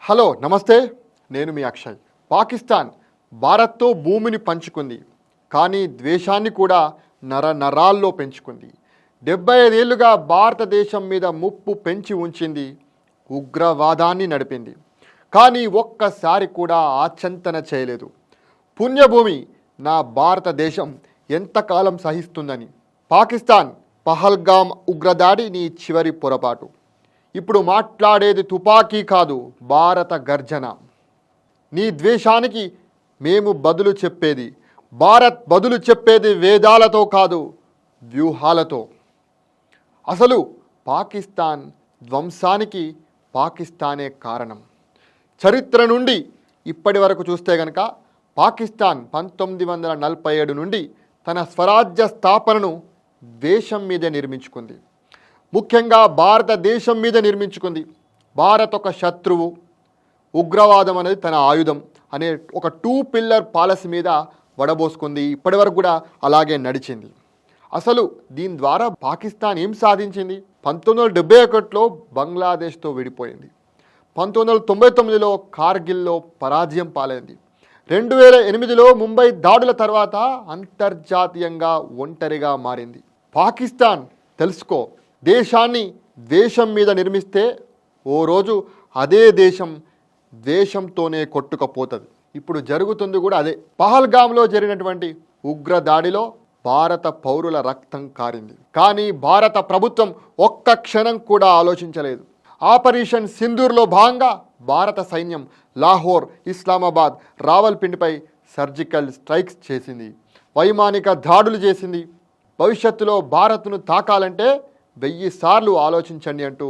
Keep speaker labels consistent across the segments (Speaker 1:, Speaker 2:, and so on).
Speaker 1: Hello నమస్తే, నేను మీ అక్షయ్. పాకిస్తాన్ భారత్తో భూమిని పంచుకుంది, కానీ ద్వేషాన్ని కూడా నరాల్లో పెంచుకుంది. 75 ఏళ్లుగా భారతదేశం మీద ముప్పు పెంచి ఉంచింది, ఉగ్రవాదాన్ని నడిపింది. కానీ ఒక్కసారి కూడా ఆచంతన చేయలేదు. పుణ్యభూమి నా భారతదేశం ఎంతకాలం సహిస్తుందని. పాకిస్తాన్ పహల్గామ్ ఉగ్రదాడి నీ చివరి పొరపాటు. ఇప్పుడు మాట్లాడేది తుపాకీ కాదు, భారత గర్జన. నీ ద్వేషానికి మేము బదులు చెప్పేది, భారత్ బదులు చెప్పేది వేదాలతో కాదు, వ్యూహాలతో. అసలు పాకిస్తాన్ ధ్వంసానికి పాకిస్తానే కారణం. చరిత్ర నుండి ఇప్పటి వరకు చూస్తే గనక పాకిస్తాన్ 1947 నుండి తన స్వరాజ్య స్థాపనను దేశం మీదే నిర్మించుకుంది. ముఖ్యంగా భారతదేశం మీద నిర్మించుకుంది. భారత్ ఒక శత్రువు, ఉగ్రవాదం అనేది తన ఆయుధం అనే ఒక 2 పిల్లర్ పాలసీ మీద వడబోసుకుంది. ఇప్పటి వరకు కూడా అలాగే నడిచింది. అసలు దీని ద్వారా పాకిస్తాన్ ఏం సాధించింది? 1971లో బంగ్లాదేశ్తో విడిపోయింది. 1999లో కార్గిల్లో పరాజయం పాలైంది. 2008లో ముంబై దాడుల తర్వాత అంతర్జాతీయంగా ఒంటరిగా మారింది. పాకిస్తాన్ తెలుసుకో, దేశాన్ని ద్వేషం మీద నిర్మిస్తే ఓ రోజు అదే దేశం ద్వేషంతోనే కొట్టుకపోతుంది. ఇప్పుడు జరుగుతుంది కూడా అదే. పహల్గామ్లో జరిగినటువంటి ఉగ్రదాడిలో భారత పౌరుల రక్తం కారింది. కానీ భారత ప్రభుత్వం ఒక్క క్షణం కూడా ఆలోచించలేదు. ఆపరేషన్ సింధూర్లో భాగంగా భారత సైన్యం లాహోర్, ఇస్లామాబాద్, రావల్పిండిపై సర్జికల్ స్ట్రైక్స్ చేసింది, వైమానిక దాడులు చేసింది. భవిష్యత్తులో భారత్ను తాకాలంటే 1000 సార్లు ఆలోచించండి అంటూ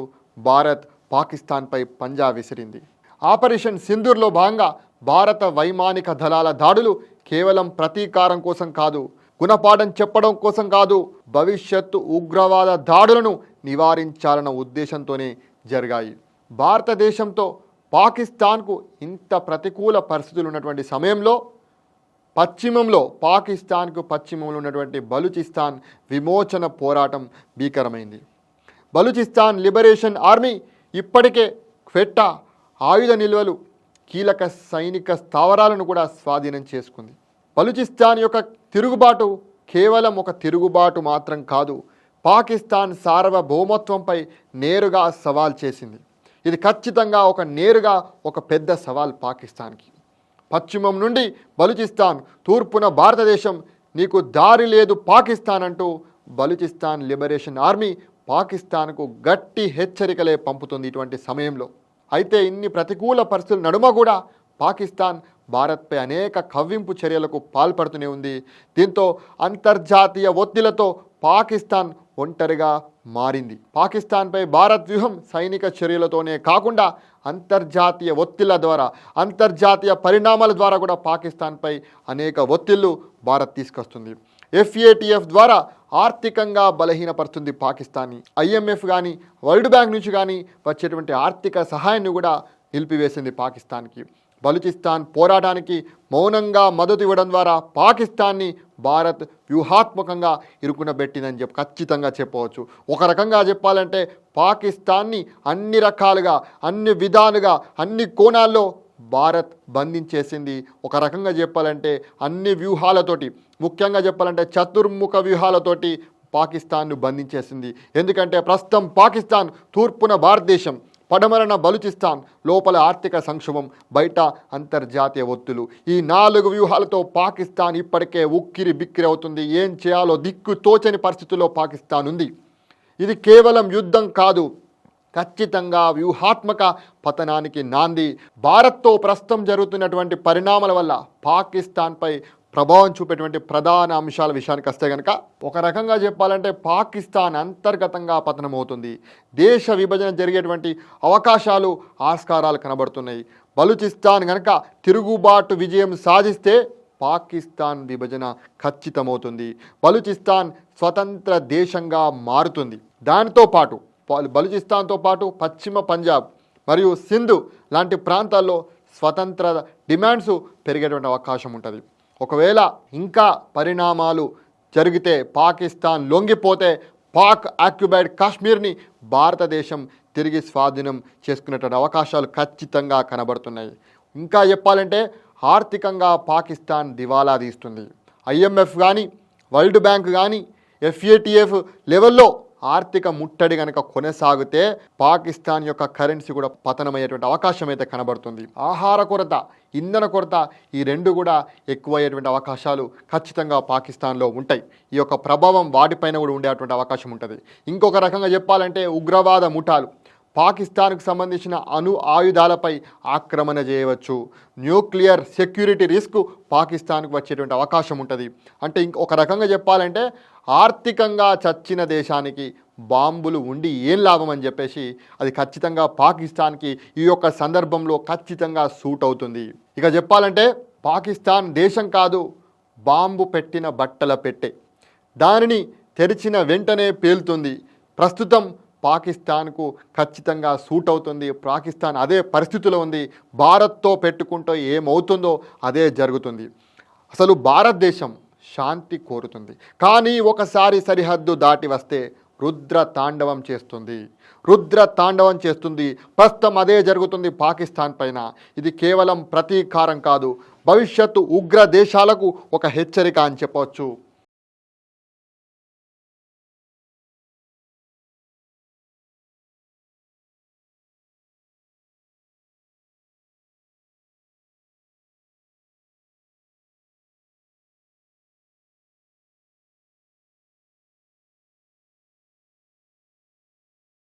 Speaker 1: భారత్ పాకిస్తాన్పై పంజా విసిరింది. ఆపరేషన్ సింధూర్లో భాగంగా భారత వైమానిక దళాల దాడులు కేవలం ప్రతీకారం కోసం కాదు, గుణపాఠం చెప్పడం కోసం కాదు, భవిష్యత్తు ఉగ్రవాద దాడులను నివారించాలన్న ఉద్దేశంతోనే జరిగాయి. భారతదేశంతో పాకిస్తాన్కు ఇంత ప్రతికూల పరిస్థితులు ఉన్నటువంటి సమయంలో పాకిస్తాన్కు పశ్చిమంలో ఉన్నటువంటి బలూచిస్తాన్ విమోచన పోరాటం భీకరమైంది. బలూచిస్తాన్ లిబరేషన్ ఆర్మీ ఇప్పటికే క్వెట్టా ఆయుధ నిల్వలు, కీలక సైనిక స్థావరాలను కూడా స్వాధీనం చేసుకుంది. బలూచిస్తాన్ యొక్క తిరుగుబాటు కేవలం ఒక తిరుగుబాటు మాత్రం కాదు, పాకిస్తాన్ సార్వభౌమత్వంపై నేరుగా సవాల్ చేసింది. ఇది ఖచ్చితంగా ఒక పెద్ద సవాల్ పాకిస్తాన్కి. పశ్చిమం నుండి బలూచిస్తాన్, తూర్పున భారతదేశం, నీకు దారి లేదు పాకిస్తాన్ అంటూ బలూచిస్తాన్ లిబరేషన్ ఆర్మీ పాకిస్తాన్కు గట్టి హెచ్చరికలే పంపుతుంది ఇటువంటి సమయంలో. అయితే ఇన్ని ప్రతికూల పరిస్థితుల నడుమ కూడా పాకిస్తాన్ భారత్పై అనేక కవ్వింపు చర్యలకు పాల్పడుతూనే ఉంది. దీంతో అంతర్జాతీయ ఒత్తిళ్లతో పాకిస్తాన్ ఒంటరిగా మారింది. పాకిస్తాన్పై భారత్ వ్యూహం సైనిక చర్యలతోనే కాకుండా అంతర్జాతీయ ఒత్తిళ్ల ద్వారా, అంతర్జాతీయ పరిణామాల ద్వారా కూడా పాకిస్తాన్పై అనేక ఒత్తిళ్లు భారత్ తీసుకొస్తుంది. FATF ద్వారా ఆర్థికంగా బలహీనపరుస్తుంది పాకిస్తాన్ని. IMF కానీ, వరల్డ్ బ్యాంక్ నుంచి కానీ వచ్చేటువంటి ఆర్థిక సహాయాన్ని కూడా నిలిపివేసింది పాకిస్తాన్కి. బలూచిస్తాన్ పోరాటానికి మౌనంగా మద్దతు ఇవ్వడం ద్వారా పాకిస్తాన్ని భారత్ వ్యూహాత్మకంగా ఇరుకునబెట్టిందని ఖచ్చితంగా చెప్పవచ్చు. ఒక రకంగా చెప్పాలంటే పాకిస్తాన్ని అన్ని రకాలుగా, అన్ని విధాలుగా, అన్ని కోణాల్లో భారత్ బంధించేసింది. ఒక రకంగా చెప్పాలంటే అన్ని వ్యూహాలతోటి, ముఖ్యంగా చెప్పాలంటే చతుర్ముఖ వ్యూహాలతోటి పాకిస్తాన్ను బంధించేసింది. ఎందుకంటే ప్రస్తుతం పాకిస్తాన్ తూర్పున భారతదేశం, పడమరన బలూచిస్తాన్, లోపల ఆర్థిక సంక్షోభం, బయట అంతర్జాతీయ ఒత్తులు. ఈ 4 వ్యూహాలతో పాకిస్తాన్ ఇప్పటికే ఉక్కిరి బిక్కిరి అవుతుంది. ఏం చేయాలో దిక్కు తోచని పరిస్థితుల్లో పాకిస్తాన్ ఉంది. ఇది కేవలం యుద్ధం కాదు, ఖచ్చితంగా వ్యూహాత్మక పతనానికి నాంది. భారత్తో ప్రస్తుతం జరుగుతున్నటువంటి పరిణామాల వల్ల పాకిస్తాన్పై ప్రభావం చూపేటువంటి ప్రధాన అంశాల విషయానికి వస్తే కనుక, ఒక రకంగా చెప్పాలంటే పాకిస్తాన్ అంతర్గతంగా పతనమవుతుంది. దేశ విభజన జరిగేటువంటి అవకాశాలు, ఆస్కారాలు కనబడుతున్నాయి. బలూచిస్తాన్ కనుక తిరుగుబాటు విజయం సాధిస్తే పాకిస్తాన్ విభజన ఖచ్చితమవుతుంది. బలూచిస్తాన్ స్వతంత్ర దేశంగా మారుతుంది. దానితో పాటు బలూచిస్తాన్తో పాటు పశ్చిమ పంజాబ్ మరియు సింధు లాంటి ప్రాంతాల్లో స్వతంత్ర డిమాండ్స్ పెరిగేటువంటి అవకాశం ఉంటుంది. ఒకవేళ ఇంకా పరిణామాలు జరిగితే, పాకిస్తాన్ లొంగిపోతే పాక్ ఆక్యుపైడ్ కాశ్మీర్ని భారతదేశం తిరిగి స్వాధీనం చేసుకునేటువంటి అవకాశాలు ఖచ్చితంగా కనబడుతున్నాయి. ఇంకా చెప్పాలంటే ఆర్థికంగా పాకిస్తాన్ దివాలా తీస్తుంది. IMF కానీ, వరల్డ్ బ్యాంక్ కానీ, FATF లెవెల్లో ఆర్థిక ముట్టడి కనుక కొనసాగితే పాకిస్తాన్ యొక్క కరెన్సీ కూడా పతనమయ్యేటువంటి అవకాశం అయితే కనబడుతుంది. ఆహార కొరత, ఇంధన కొరత ఈ రెండు కూడా ఎక్కువయ్యేటువంటి అవకాశాలు ఖచ్చితంగా పాకిస్తాన్లో ఉంటాయి. ఈ యొక్క ప్రభావం వాటిపైన కూడా ఉండేటువంటి అవకాశం ఉంటుంది. ఇంకొక రకంగా చెప్పాలంటే ఉగ్రవాద ముఠాలు పాకిస్తాన్కు సంబంధించిన ఆయుధాలపై ఆక్రమణ చేయవచ్చు. న్యూక్లియర్ సెక్యూరిటీ రిస్క్ పాకిస్తాన్కు వచ్చేటువంటి అవకాశం ఉంటుంది. అంటే ఇంకొక రకంగా చెప్పాలంటే ఆర్థికంగా చచ్చిన దేశానికి బాంబులు ఉండి ఏం లాభం అని చెప్పేసి అది ఖచ్చితంగా పాకిస్తాన్కి ఈ యొక్క సందర్భంలో ఖచ్చితంగా సూట్ అవుతుంది. ఇక చెప్పాలంటే పాకిస్తాన్ దేశం కాదు, బాంబు పెట్టిన బట్టల పెట్టె. దానిని తెరిచిన వెంటనే పేలుతుంది. ప్రస్తుతం పాకిస్తాన్కు ఖచ్చితంగా సూట్ అవుతుంది. పాకిస్తాన్ అదే పరిస్థితిలో ఉంది. భారత్తో పెట్టుకుంటూ ఏమవుతుందో అదే జరుగుతుంది. అసలు భారతదేశం శాంతి కోరుతుంది, కానీ ఒకసారి సరిహద్దు దాటి వస్తే రుద్ర తాండవం చేస్తుంది. ప్రస్తుతం అదే జరుగుతుంది పాకిస్తాన్ పైన. ఇది కేవలం ప్రతీకారం కాదు, భవిష్యత్తు ఉగ్ర దేశాలకు ఒక హెచ్చరిక అని చెప్పవచ్చు.